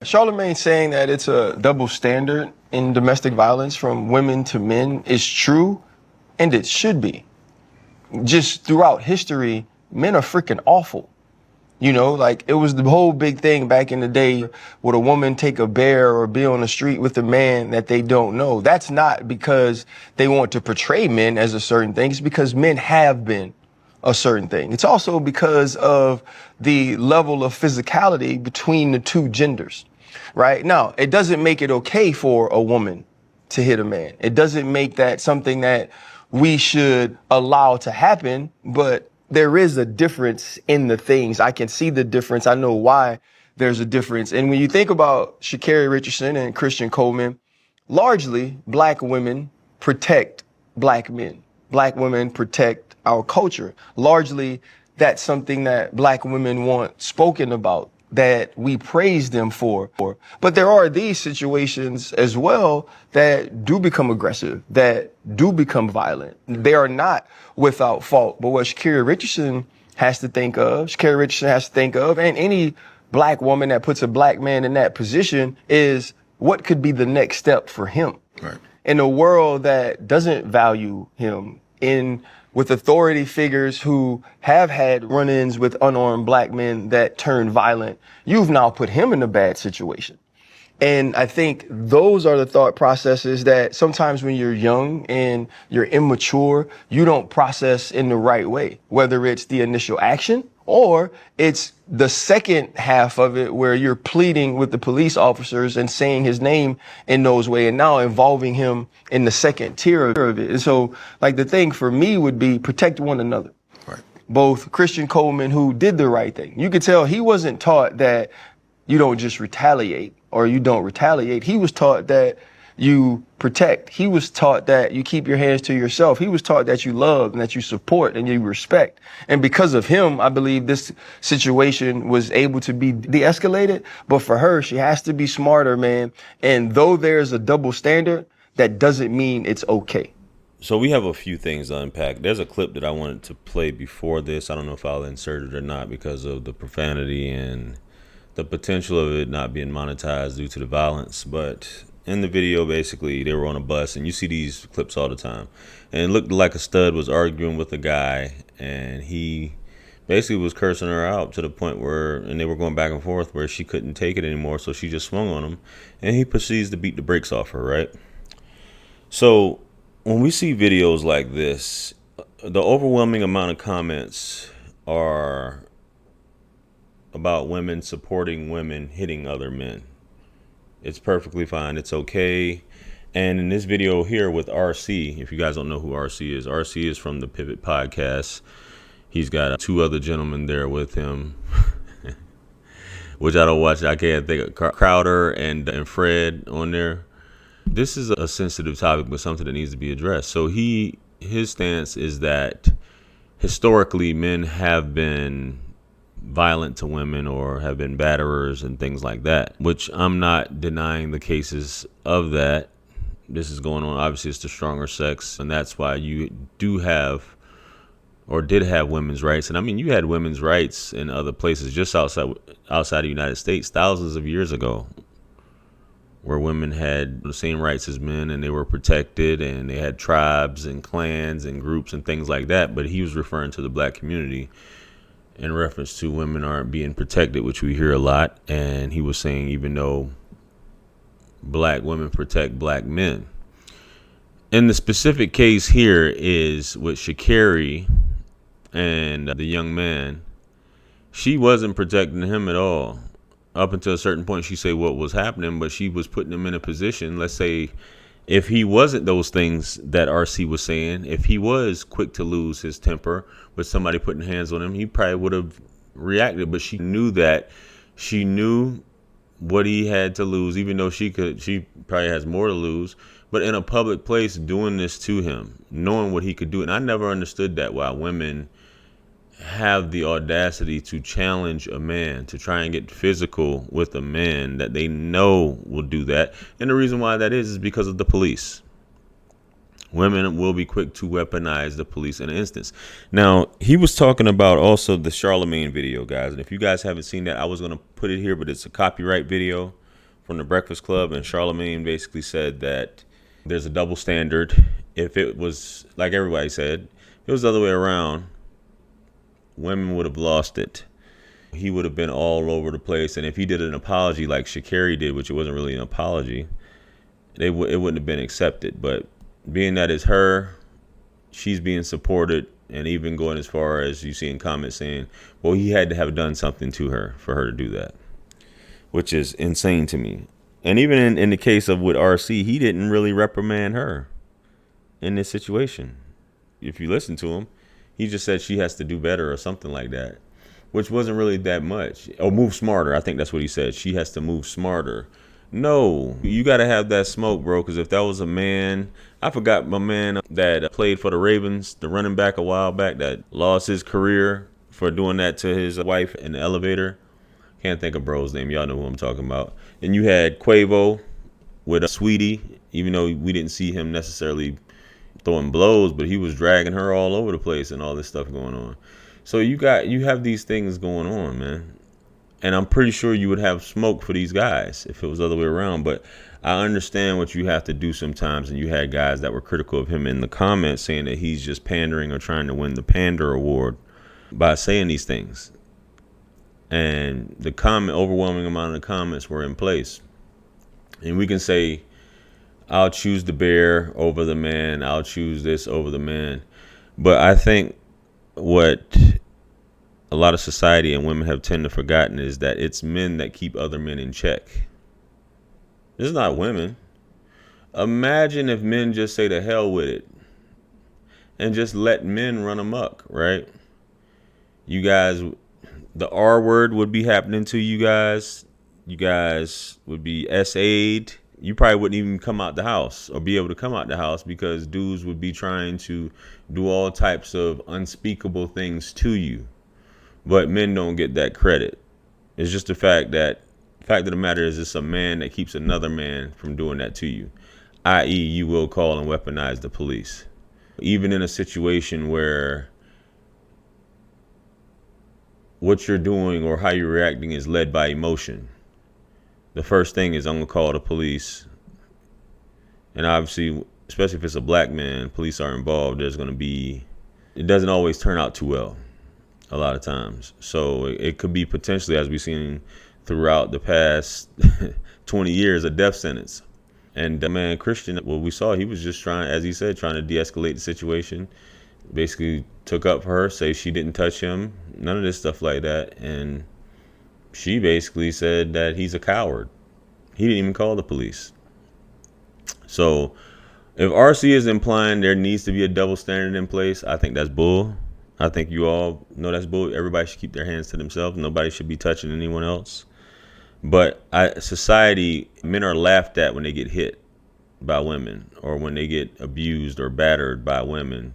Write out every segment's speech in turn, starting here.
Charlemagne saying that it's a double standard in domestic violence from women to men is true, and it should be. Just throughout history, men are freaking awful. You know, like it was the whole big thing back in the day, would a woman take a bear or be on the street with a man that they don't know? That's not because they want to portray men as a certain thing. It's because men have been a certain thing. It's also because of the level of physicality between the two genders, right? Now, it doesn't make it okay for a woman to hit a man. It doesn't make that something that we should allow to happen, but there is a difference in the things. I can see the difference. I know why there's a difference. And when you think about Sha'Carri Richardson and Christian Coleman, largely black women protect black men. Black women protect our culture. Largely, that's something that black women want spoken about, that we praise them for. But there are these situations as well that do become aggressive, that do become violent. They are not without fault. But what Sha'Carri Richardson has to think of, and any black woman that puts a black man in that position, is what could be the next step for him. Right. In a world that doesn't value him, with authority figures who have had run-ins with unarmed black men that turn violent, you've now put him in a bad situation. And I think those are the thought processes that sometimes when you're young and you're immature, you don't process in the right way, whether it's the initial action or it's the second half of it where you're pleading with the police officers and saying his name in those ways and now involving him in the second tier of it. And so, like, the thing for me would be protect one another. Right. Both Christian Coleman, who did the right thing. You could tell he wasn't taught that you don't just retaliate or you don't retaliate. He was taught that you protect. He was taught that you keep your hands to yourself. He was taught that you love and that you support and you respect. And because of him, I believe this situation was able to be de-escalated. But for her, she has to be smarter, man. And though there's a double standard, that doesn't mean it's okay. So we have a few things to unpack. There's a clip that I wanted to play before this. I don't know if I'll insert it or not because of the profanity and the potential of it not being monetized due to the violence. But in the video, basically, they were on a bus, and you see these clips all the time. And it looked like a stud was arguing with a guy, and he basically was cursing her out to the point where, and they were going back and forth where she couldn't take it anymore, so she just swung on him, and he proceeds to beat the brakes off her, right? So when we see videos like this, the overwhelming amount of comments are about women supporting women hitting other men. It's perfectly fine. It's okay. And in this video here with RC, if you guys don't know who RC is from the Pivot podcast. He's got two other gentlemen there with him, which I don't watch. I can't think of Crowder and Fred on there. This is a sensitive topic, but something that needs to be addressed. So his stance is that historically men have been violent to women or have been batterers and things like that, which I'm not denying the cases of that. This is going on. Obviously, it's the stronger sex, and that's why you do have or did have women's rights. And I mean, you had women's rights in other places just outside the United States thousands of years ago, where women had the same rights as men and they were protected, and they had tribes and clans and groups and things like that. But he was referring to the black community in reference to women aren't being protected, which we hear a lot. And he was saying even though black women protect black men. In the specific case here is with Sha'Carri and the young man, she wasn't protecting him at all. Up until a certain point, she said what was happening, but she was putting him in a position, let's say, if he wasn't those things that RC was saying, if he was quick to lose his temper with somebody putting hands on him, he probably would have reacted. But she knew what he had to lose, even though she probably has more to lose. But in a public place, doing this to him, knowing what he could do. And I never understood that, why women have the audacity to challenge a man, to try and get physical with a man that they know will do that. And the reason why that is because of the police. Women will be quick to weaponize the police in an instance. Now, he was talking about also the Charlemagne video, guys. And if you guys haven't seen that, I was going to put it here, but it's a copyright video. from the Breakfast Club, and Charlemagne basically said that there's a double standard. If it was, like everybody said, if it was the other way around, women would have lost it. He would have been all over the place. And if he did an apology like Sha'Carri did, which it wasn't really an apology, it wouldn't have been accepted. But being that it's her, she's being supported, and even going as far as you see in comments saying, well, he had to have done something to her for her to do that, which is insane to me. And even in the case of with RC, he didn't really reprimand her in this situation. If you listen to him, he just said she has to do better or something like that, which wasn't really that much. Or move smarter. I think that's what he said. She has to move smarter. No, you got to have that smoke, bro, because if that was a man, I forgot my man that played for the Ravens, the running back a while back that lost his career for doing that to his wife in the elevator. Can't think of bro's name. Y'all know who I'm talking about. And you had Quavo with a Sweetie, even though we didn't see him necessarily throwing blows, but he was dragging her all over the place and all this stuff going on. So you have these things going on, man. And I'm pretty sure you would have smoke for these guys if it was the other way around. But I understand what you have to do sometimes. And you had guys that were critical of him in the comments saying that he's just pandering or trying to win the Pander Award by saying these things. And the overwhelming amount of the comments were in place. And we can say, I'll choose the bear over the man. I'll choose this over the man. But I think what a lot of society and women have tended to forgotten is that it's men that keep other men in check. It's not women. Imagine if men just say to hell with it and just let men run amok, right? You guys, the R word would be happening to you guys. You guys would be SA'd. You probably wouldn't even come out the house or be able to come out the house because dudes would be trying to do all types of unspeakable things to you. But men don't get that credit. It's just the fact of the matter is it's a man that keeps another man from doing that to you, i.e. you will call and weaponize the police. Even in a situation where what you're doing or how you're reacting is led by emotion, the first thing is I'm going to call the police. And obviously, especially if it's a black man, police are involved, it doesn't always turn out too well a lot of times. So it could be potentially, as we've seen throughout the past 20 years, a death sentence. And the man Christian, what we saw, he was just trying, as he said, trying to de-escalate the situation. Basically took up for her, say she didn't touch him, none of this stuff like that. And she basically said that he's a coward. He didn't even call the police. So if RC is implying there needs to be a double standard in place, I think that's bull. I think you all know that's bull. Everybody should keep their hands to themselves. Nobody should be touching anyone else. But society, men are laughed at when they get hit by women or when they get abused or battered by women,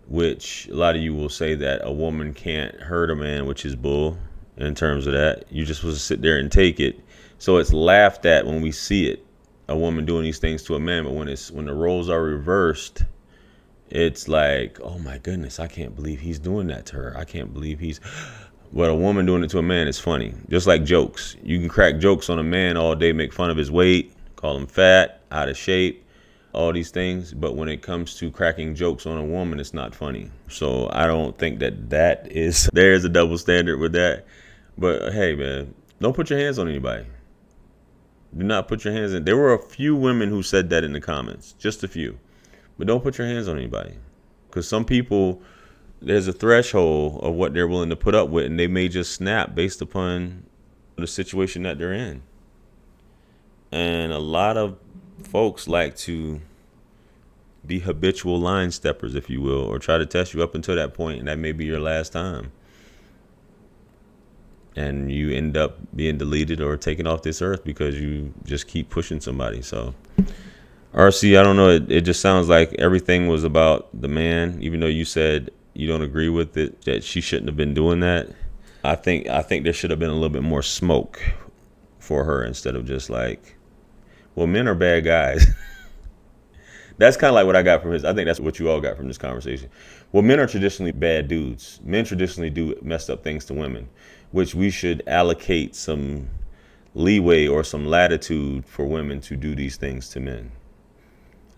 which a lot of you will say that a woman can't hurt a man, which is bull in terms of that. You just supposed to sit there and take it. So it's laughed at when we see it, a woman doing these things to a man. But when the roles are reversed, it's like, oh my goodness, I can't believe he's doing that to her. I can't believe But a woman doing it to a man is funny. Just like jokes. You can crack jokes on a man all day, make fun of his weight, call him fat, out of shape, all these things. But when it comes to cracking jokes on a woman, it's not funny. So I don't think there's a double standard with that. But hey, man, don't put your hands on anybody. Do not put your hands in. There were a few women who said that in the comments, just a few. But don't put your hands on anybody. Because some people, there's a threshold of what they're willing to put up with, and they may just snap based upon the situation that they're in. And a lot of folks like to be habitual line steppers, if you will, or try to test you up until that point, and that may be your last time. And you end up being deleted or taken off this earth because you just keep pushing somebody. So RC, I don't know. It just sounds like everything was about the man, even though you said you don't agree with it, that she shouldn't have been doing that. I think there should have been a little bit more smoke for her instead of just like, well, men are bad guys. That's kind of like what I got from I think that's what you all got from this conversation. Well, men are traditionally bad dudes. Men traditionally do messed up things to women, which we should allocate some leeway or some latitude for women to do these things to men.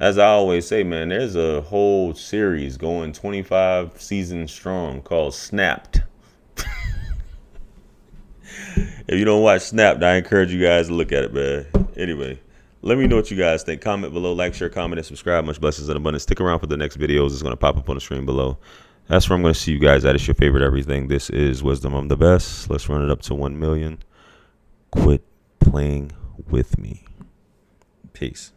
As I always say, man, there's a whole series going 25 seasons strong called Snapped. If you don't watch Snapped, I encourage you guys to look at it, man. Anyway, let me know what you guys think. Comment below, like, share, comment, and subscribe. Much blessings and abundance. Stick around for the next videos. It's going to pop up on the screen below. That's where I'm going to see you guys at. It's your favorite everything. This is Wisdom. I'm the best. Let's run it up to 1 million. Quit playing with me. Peace.